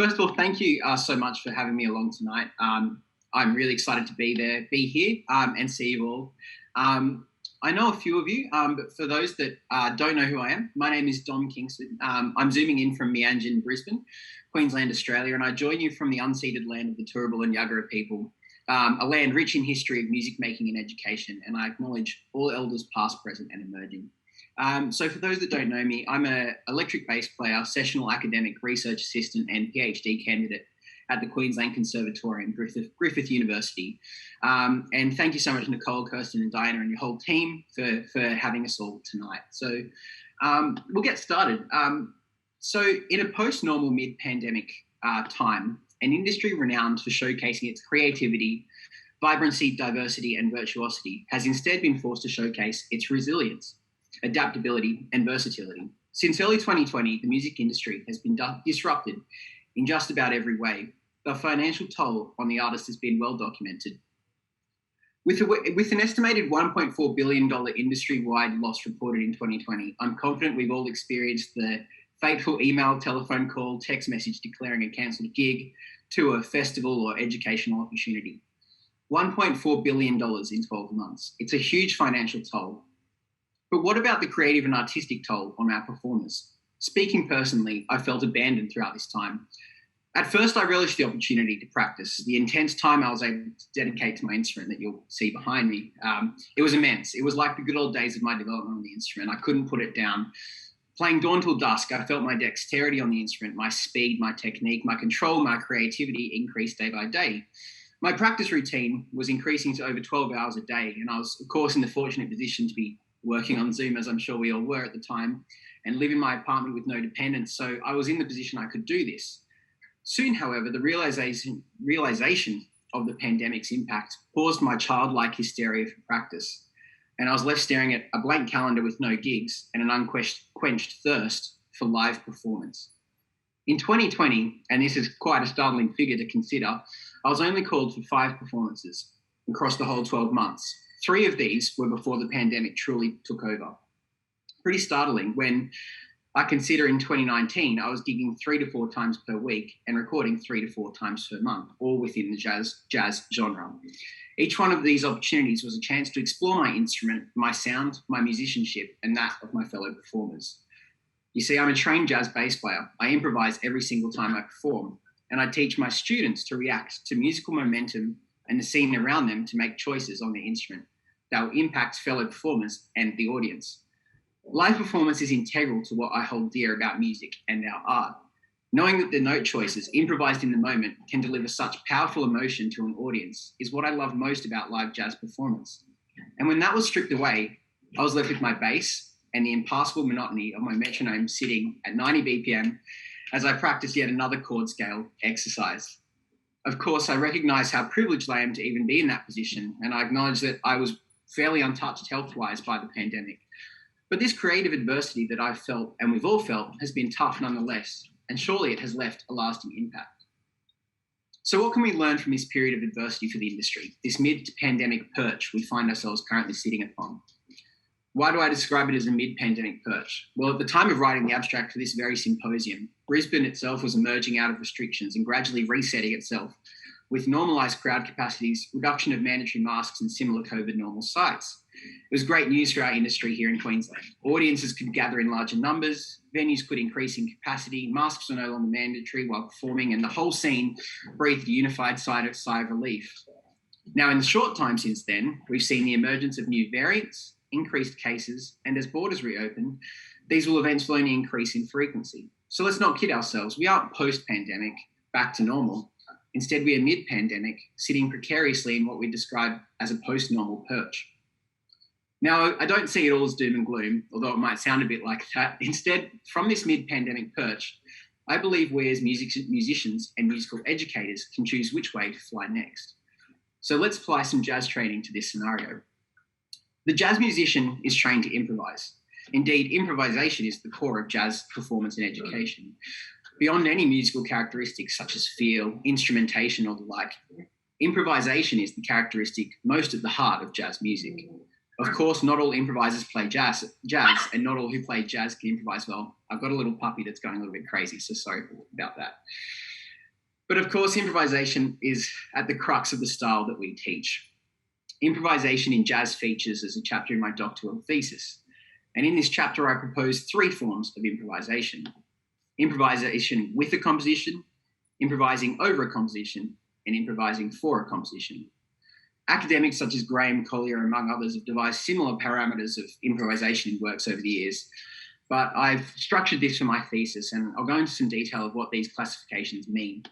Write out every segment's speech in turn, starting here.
First of all, thank you so much for having me along tonight. I'm really excited to be here, and see you all. I know a few of you, but for those that don't know who I am, my name is Dom Kingsford. I'm zooming in from Meanjin, Brisbane, Queensland, Australia, and I join you from the unceded land of the Turrbal and Yagara people, a land rich in history of music making and education, and I acknowledge all elders past, present and emerging. So for those that don't know me, I'm an electric bass player, sessional academic, research assistant and PhD candidate at the Queensland Conservatorium, Griffith University. And thank you so much, Nicole, Kirsten and Diana and your whole team for having us all tonight. So we'll get started. So in a post-normal mid-pandemic time, an industry renowned for showcasing its creativity, vibrancy, diversity and virtuosity has instead been forced to showcase its resilience, adaptability and versatility. Since early 2020, the music industry has been disrupted in just about every way. The financial toll on the artist has been well documented. With an estimated $1.4 billion industry-wide loss reported in 2020, I'm confident we've all experienced the fateful email, telephone call, text message declaring a cancelled gig, tour, festival or educational opportunity. $1.4 billion in 12 months. It's a huge financial toll. But what about the creative and artistic toll on our performers? Speaking personally, I felt abandoned throughout this time. At first, I relished the opportunity to practice. The intense time I was able to dedicate to my instrument that you'll see behind me, it was immense. It was like the good old days of my development on the instrument. I couldn't put it down. Playing dawn till dusk, I felt my dexterity on the instrument, my speed, my technique, my control, my creativity increased day by day. My practice routine was increasing to over 12 hours a day, and I was, of course, in the fortunate position to be working on Zoom, as I'm sure we all were at the time, and live in my apartment with no dependents. So I was in the position I could do this. Soon, however, the realization of the pandemic's impact paused my childlike hysteria for practice, and I was left staring at a blank calendar with no gigs and an unquenched thirst for live performance. In 2020, and this is quite a startling figure to consider, I was only called for 5 performances across the whole 12 months. 3 of these were before the pandemic truly took over. Pretty startling when I consider in 2019, I was gigging 3 to 4 times per week and recording 3 to 4 times per month, all within the jazz genre. Each one of these opportunities was a chance to explore my instrument, my sound, my musicianship, and that of my fellow performers. You see, I'm a trained jazz bass player. I improvise every single time I perform, and I teach my students to react to musical momentum and the scene around them to make choices on their instrument that will impact fellow performers and the audience. Live performance is integral to what I hold dear about music and our art. Knowing that the note choices improvised in the moment can deliver such powerful emotion to an audience is what I love most about live jazz performance. And when that was stripped away, I was left with my bass and the impassable monotony of my metronome sitting at 90 BPM as I practiced yet another chord scale exercise. Of course, I recognize how privileged I am to even be in that position, and I acknowledge that I was fairly untouched health-wise by the pandemic. But this creative adversity that I've felt, and we've all felt, has been tough nonetheless, and surely it has left a lasting impact. So what can we learn from this period of adversity for the industry, this mid-pandemic perch we find ourselves currently sitting upon? Why do I describe it as a mid-pandemic perch? Well, at the time of writing the abstract for this very symposium, Brisbane itself was emerging out of restrictions and gradually resetting itself with normalised crowd capacities, reduction of mandatory masks and similar COVID normal sites. It was great news for our industry here in Queensland. Audiences could gather in larger numbers, venues could increase in capacity, masks were no longer mandatory while performing, and the whole scene breathed a unified sigh of relief. Now, in the short time since then, we've seen the emergence of new variants, increased cases, and as borders reopen, these will eventually only increase in frequency. So let's not kid ourselves. We aren't post-pandemic, back to normal. Instead, we are mid-pandemic, sitting precariously in what we describe as a post-normal perch. Now, I don't see it all as doom and gloom, although it might sound a bit like that. Instead, from this mid-pandemic perch, I believe we as musicians and musical educators can choose which way to fly next. So let's apply some jazz training to this scenario. The jazz musician is trained to improvise. Indeed, improvisation is the core of jazz performance and education. Beyond any musical characteristics such as feel, instrumentation, or the like, improvisation is the characteristic most at the heart of jazz music. Of course, not all improvisers play jazz, and not all who play jazz can improvise well. I've got a little puppy that's going a little bit crazy, so sorry about that. But of course, improvisation is at the crux of the style that we teach. Improvisation in jazz features as a chapter in my doctoral thesis. And in this chapter, I propose three forms of improvisation. Improvisation with a composition, improvising over a composition, and improvising for a composition. Academics such as Graham Collier, among others, have devised similar parameters of improvisation in works over the years, but I've structured this for my thesis, and I'll go into some detail of what these classifications mean.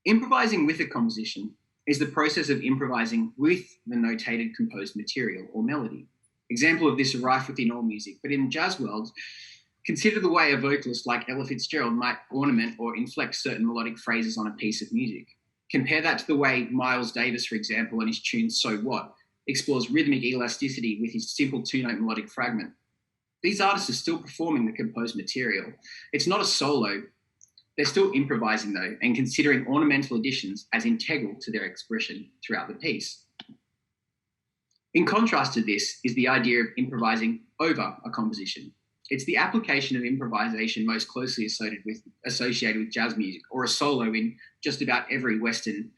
Improvising with a composition is the process of improvising with the notated composed material or melody. Example of this are rife within all music, but in the jazz world, consider the way a vocalist like Ella Fitzgerald might ornament or inflect certain melodic phrases on a piece of music. Compare that to the way Miles Davis, for example, in his tune So What, explores rhythmic elasticity with his simple two-note melodic fragment. These artists are still performing the composed material. It's not a solo. They're still improvising, though, and considering ornamental additions as integral to their expression throughout the piece. In contrast to this is the idea of improvising over a composition. It's the application of improvisation most closely associated with jazz music, or a solo in just about every Western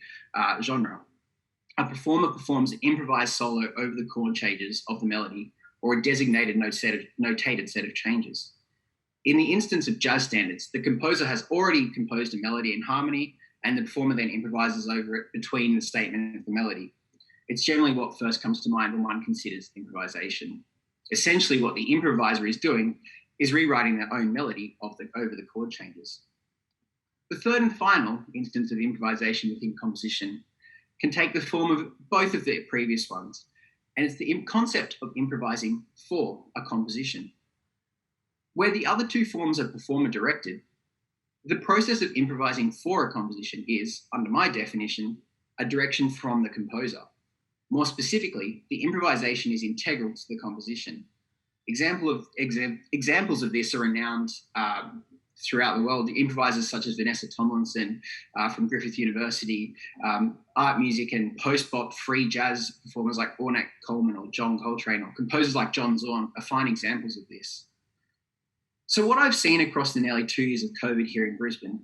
genre. A performer performs an improvised solo over the chord changes of the melody, or a designated notated set of changes. In the instance of jazz standards, the composer has already composed a melody and harmony, and the performer then improvises over it between the statement of the melody. It's generally what first comes to mind when one considers improvisation. Essentially, what the improviser is doing is rewriting their own melody over the chord changes. The third and final instance of improvisation within composition can take the form of both of the previous ones, and it's the concept of improvising for a composition. Where the other two forms are performer-directed, the process of improvising for a composition is, under my definition, a direction from the composer. More specifically, the improvisation is integral to the composition. Examples of this are renowned throughout the world. Improvisers such as Vanessa Tomlinson from Griffith University, art music and post-bop free jazz performers like Ornette Coleman or John Coltrane, or composers like John Zorn are fine examples of this. So what I've seen across the nearly 2 years of COVID here in Brisbane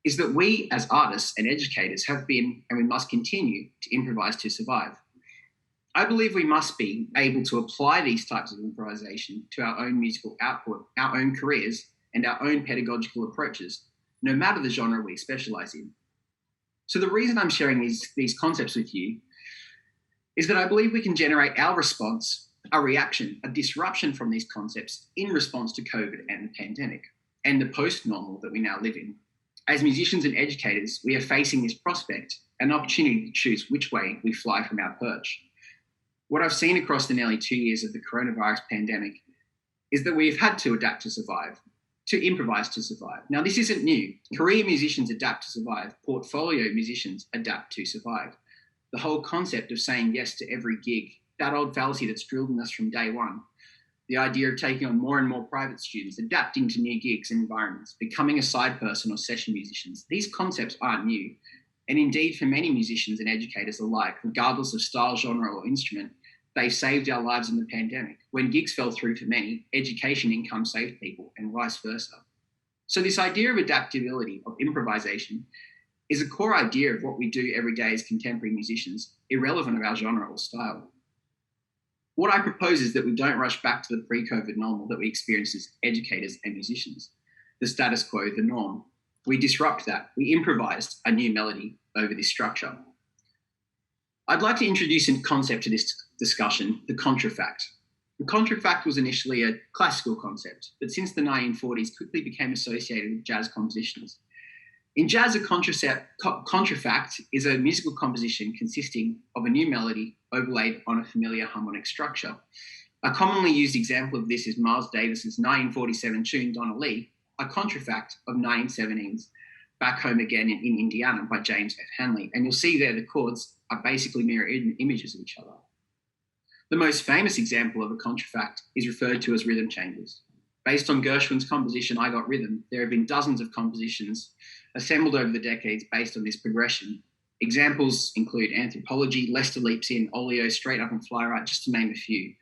is that we as artists and educators have been, and we must continue, to improvise to survive. I believe we must be able to apply these types of improvisation to our own musical output, our own careers, and our own pedagogical approaches, no matter the genre we specialise in. So the reason I'm sharing these concepts with you is that I believe we can generate our response, a reaction, a disruption from these concepts in response to COVID and the pandemic, and the post-normal that we now live in. As musicians and educators, we are facing this prospect, an opportunity to choose which way we fly from our perch. What I've seen across the nearly 2 years of the coronavirus pandemic is that we've had to adapt to survive, to improvise to survive. Now, this isn't new. Career musicians adapt to survive. Portfolio musicians adapt to survive. The whole concept of saying yes to every gig, that old fallacy that's drilled in us from day one. The idea of taking on more and more private students, adapting to new gigs and environments, becoming a side person or session musicians. These concepts aren't new. And indeed, for many musicians and educators alike, regardless of style, genre, or instrument, they saved our lives in the pandemic. When gigs fell through for many, education income saved people, and vice versa. So this idea of adaptability, of improvisation, is a core idea of what we do every day as contemporary musicians, irrelevant of our genre or style. What I propose is that we don't rush back to the pre-COVID normal that we experienced as educators and musicians, the status quo, the norm. We disrupt that. We improvised a new melody over this structure. I'd like to introduce a concept to this discussion, the contrafact. The contrafact was initially a classical concept, but since the 1940s quickly became associated with jazz compositions. In jazz, a contrafact is a musical composition consisting of a new melody overlaid on a familiar harmonic structure. A commonly used example of this is Miles Davis's 1947 tune, Donna Lee, a contrafact of 1917's Back Home Again in Indiana by James F. Hanley. And you'll see there the chords are basically mirror images of each other. The most famous example of a contrafact is referred to as rhythm changes. Based on Gershwin's composition, I Got Rhythm, there have been dozens of compositions assembled over the decades based on this progression. Examples include Anthropology, Lester Leaps In, Oleo, Straight Up and Fly Right, just to name a few.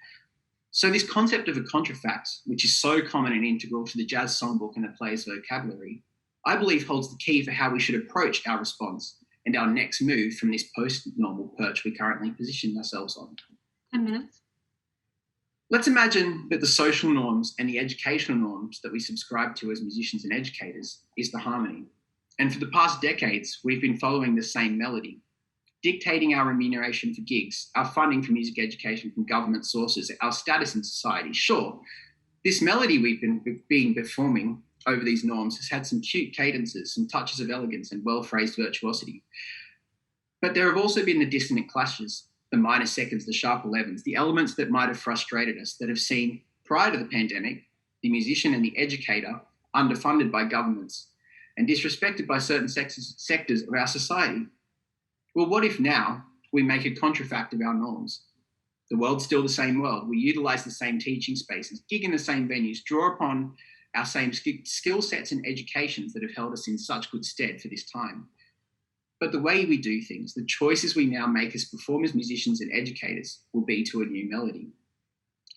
So this concept of a contrafact, which is so common and integral to the jazz songbook and the player's vocabulary, I believe holds the key for how we should approach our response and our next move from this post-normal perch we currently position ourselves on. 10 minutes. Let's imagine that the social norms and the educational norms that we subscribe to as musicians and educators is the harmony. And for the past decades, we've been following the same melody, dictating our remuneration for gigs, our funding for music education from government sources, our status in society. Sure, this melody we've been performing over these norms has had some cute cadences, some touches of elegance and well-phrased virtuosity. But there have also been the dissonant clashes, the minor seconds, the sharp 11s, the elements that might have frustrated us, that have seen, prior to the pandemic, the musician and the educator underfunded by governments and disrespected by certain sectors of our society. Well, what if now we make a contrafact of our norms? The world's still the same world. We utilise the same teaching spaces, gig in the same venues, draw upon our same skill sets and educations that have held us in such good stead for this time. But the way we do things, the choices we now make as performers, musicians, and educators will be to a new melody.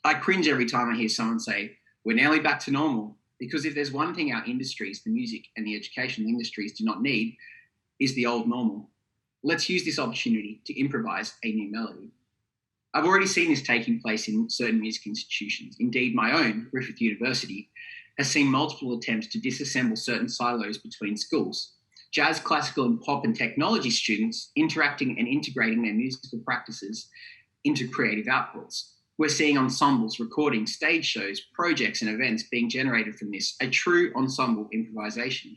I cringe every time I hear someone say, we're nearly back to normal, because if there's one thing our industries, the music and the educational industries, do not need, is the old normal. Let's use this opportunity to improvise a new melody. I've already seen this taking place in certain music institutions. Indeed, my own, Griffith University, has seen multiple attempts to disassemble certain silos between schools. Jazz, classical, and pop and technology students interacting and integrating their musical practices into creative outputs. We're seeing ensembles, recordings, stage shows, projects, and events being generated from this, a true ensemble improvisation.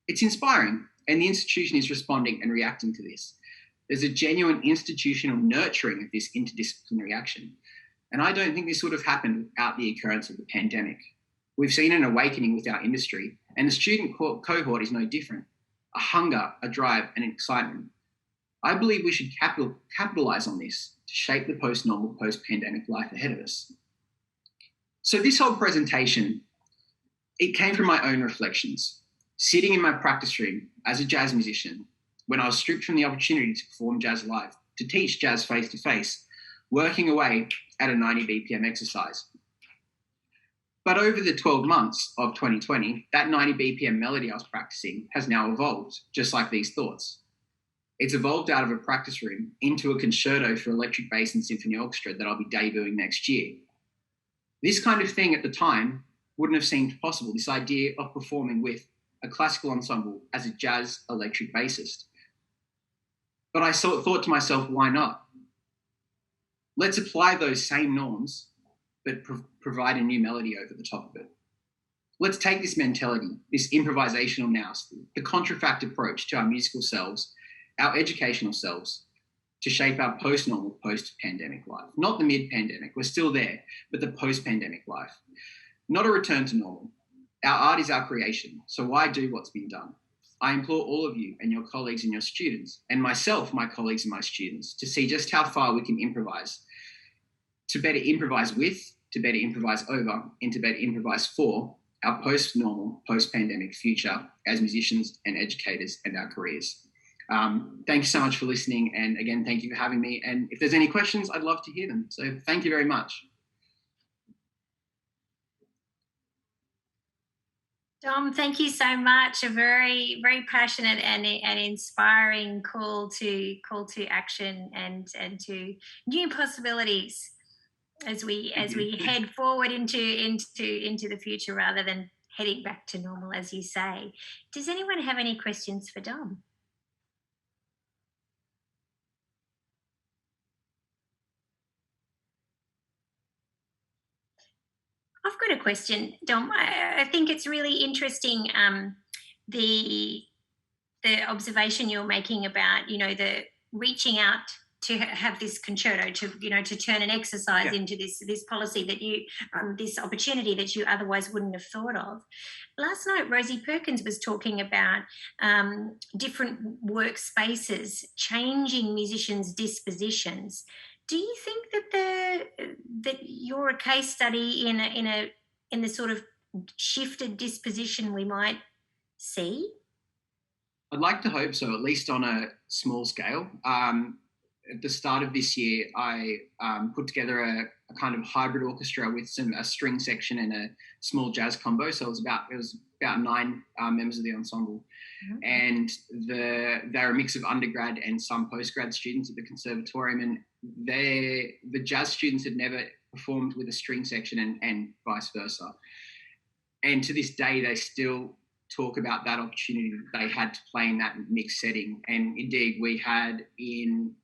It's inspiring, and the institution is responding and reacting to this. There's a genuine institutional nurturing of this interdisciplinary action. And I don't think this would have happened without the occurrence of the pandemic. We've seen an awakening with our industry, and the student cohort is no different. A hunger, a drive, and an excitement. I believe we should capitalize on this to shape the post-normal, post-pandemic life ahead of us. So this whole presentation, it came from my own reflections. Sitting in my practice room as a jazz musician, when I was stripped from the opportunity to perform jazz live, to teach jazz face-to-face, working away at a 90 BPM exercise. But over the 12 months of 2020, that 90 BPM melody I was practicing has now evolved, just like these thoughts. It's evolved out of a practice room into a concerto for electric bass and symphony orchestra that I'll be debuting next year. This kind of thing at the time wouldn't have seemed possible, this idea of performing with a classical ensemble as a jazz electric bassist. But I thought to myself, why not? Let's apply those same norms but provide a new melody over the top of it. Let's take this mentality, this improvisational nous, the contrafact approach to our musical selves, our educational selves, to shape our post-normal, post-pandemic life. Not the mid-pandemic, we're still there, but the post-pandemic life. Not a return to normal. Our art is our creation, so why do what's been done? I implore all of you and your colleagues and your students, and myself, my colleagues and my students, to see just how far we can improvise, to better improvise with, to better improvise over, and to better improvise for our post-normal, post-pandemic future as musicians and educators and our careers. Thank you so much for listening. And again, thank you for having me. And if there's any questions, I'd love to hear them. So thank you very much. Dom, thank you so much. A very, very passionate and inspiring call to action and to new possibilities as we head forward into the future rather than heading back to normal, as you say. Does anyone have any questions for Dom? I've got a question, Dom. I think it's really interesting, the observation you're making about, the reaching out to have this concerto, to turn an exercise into this policy that you, this opportunity that you otherwise wouldn't have thought of. Last night, Rosie Perkins was talking about different workspaces changing musicians' dispositions. Do you think that you're a case study in the sort of shifted disposition we might see? I'd like to hope so, at least on a small scale. At the start of this year, I put together a kind of hybrid orchestra with a string section and a small jazz combo. So it was about 9 members of the ensemble, and they're a mix of undergrad and some postgrad students at the conservatorium, and the jazz students had never performed with a string section and vice versa. And to this day, they still talk about that opportunity that they had to play in that mixed setting. And indeed, we had in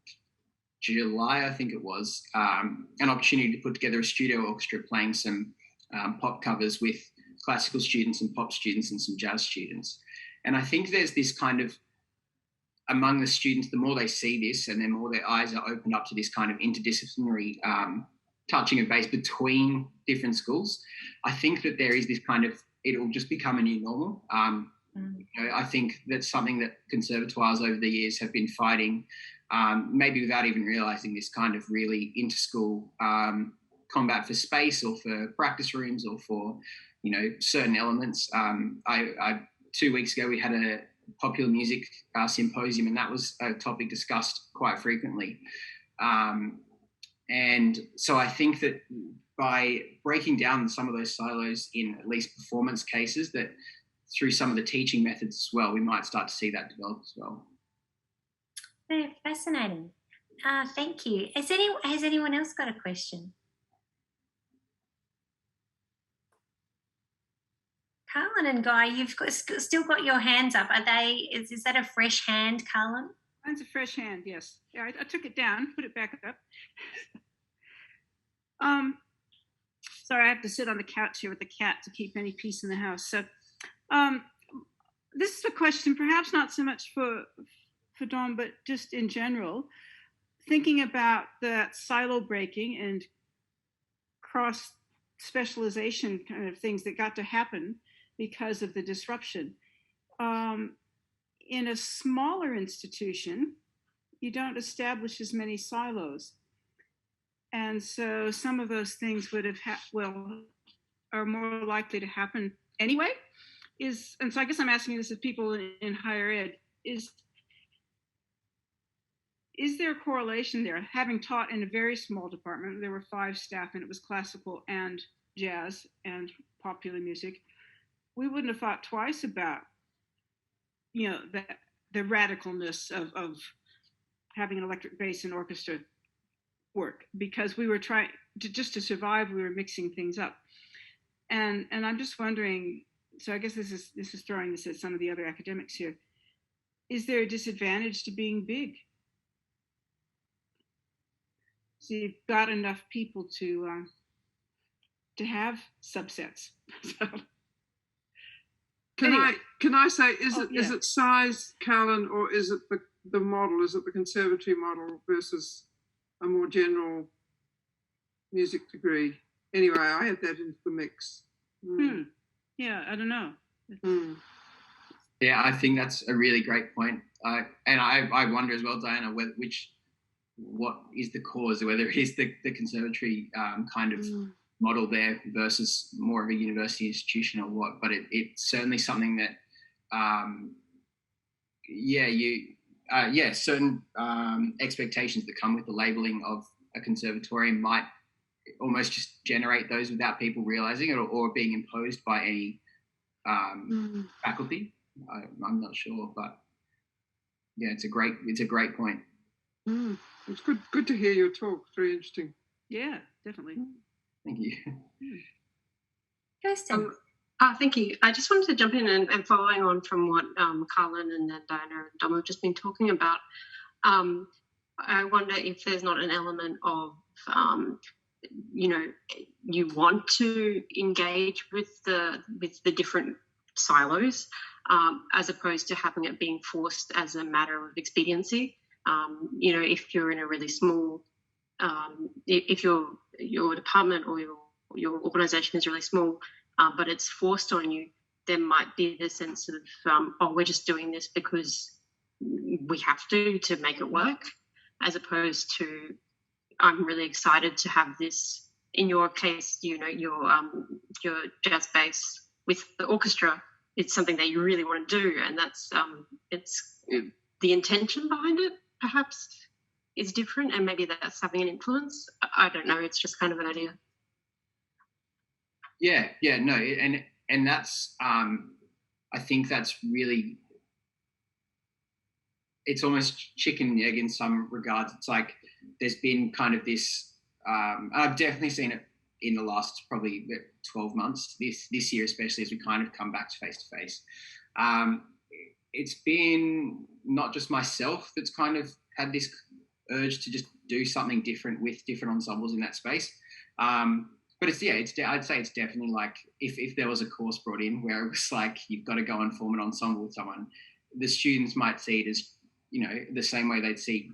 July, I think it was, an opportunity to put together a studio orchestra playing some pop covers with classical students and pop students and some jazz students. And I think there's this kind of, among the students, the more they see this and the more their eyes are opened up to this kind of interdisciplinary touching of base between different schools, I think that there is this kind of, it'll just become a new normal. I think that's something that conservatoires over the years have been fighting, maybe without even realising, this kind of really inter-school combat for space or for practice rooms or for, certain elements. 2 weeks ago, we had a popular music symposium, and that was a topic discussed quite frequently. And so I think that by breaking down some of those silos in at least performance cases, that through some of the teaching methods as well, we might start to see that develop as well. Very fascinating. Thank you. Has anyone else got a question? Carlin and Guy, you've still got your hands up. Is that a fresh hand, Carlin? Mine's a fresh hand, yes. Yeah, I took it down, put it back up. Sorry, I have to sit on the couch here with the cat to keep any peace in the house. So this is a question, perhaps not so much for Dom, but just in general, thinking about that silo breaking and cross specialization kind of things that got to happen because of the disruption. In a smaller institution, you don't establish as many silos. And so some of those things would have, are more likely to happen anyway. And so I guess I'm asking this of people in higher ed, is there a correlation there? Having taught in a very small department, there were 5 staff and it was classical and jazz and popular music, we wouldn't have thought twice about, the radicalness of having an electric bass and orchestra work, because we were trying to survive, we were mixing things up. And I'm just wondering, so I guess this is throwing this at some of the other academics here, is there a disadvantage to being big? So you've got enough people to have subsets. Can I say, is it size, Carlin, or is it the model? Is it the conservatory model versus a more general music degree? Anyway, I had that into the mix. Yeah, I don't know. Yeah, I think that's a really great point. And I wonder as well, Diana, what is the cause, whether it is the conservatory kind of model there versus more of a university institution or what. But it's certainly something that, certain expectations that come with the labeling of a conservatorium might almost just generate those without people realizing it or being imposed by any faculty. I'm not sure, but yeah, it's a great point. It's good to hear your talk. Very interesting. Yeah, definitely. Thank you. Kirsten. Thank you. I just wanted to jump in and following on from what Carlin and then Diana and Dom have just been talking about. I wonder if there's not an element of, you want to engage with the different silos, as opposed to having it being forced as a matter of expediency. If you're in a really small, if your department or your organisation is really small, but it's forced on you, there might be the sense of, we're just doing this because we have to make it work, as opposed to, I'm really excited to have this. In your case, your jazz bass with the orchestra, it's something that you really want to do, and that's the intention behind it perhaps is different, and maybe that's having an influence. I don't know. It's just kind of an idea. Yeah, no, and that's I think that's really, it's almost chicken and egg in some regards. It's like there's been kind of this, I've definitely seen it in the last probably 12 months, this year especially, as we kind of come back to face-to-face. It's been not just myself that's kind of had this urge to just do something different with different ensembles in that space. But I'd say it's definitely like if there was a course brought in where it was like you've got to go and form an ensemble with someone, the students might see it as, you know, the same way they'd see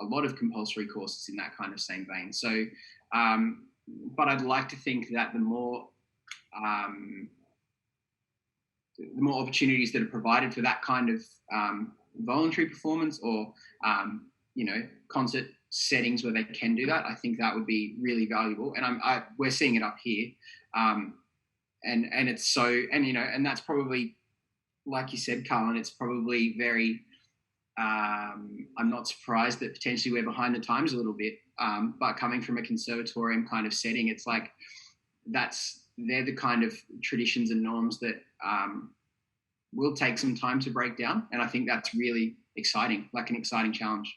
a lot of compulsory courses in that kind of same vein. So, but I'd like to think that the more opportunities that are provided for that kind of voluntary performance or, you know, concert settings where they can do that, I think that would be really valuable. And we're seeing it up here. And it's so, and, you know, and that's probably, like you said, Carlin, it's probably very, I'm not surprised that potentially we're behind the times a little bit. But coming from a conservatorium kind of setting, it's like, they're the kind of traditions and norms that will take some time to break down. And I think that's really exciting, like an exciting challenge.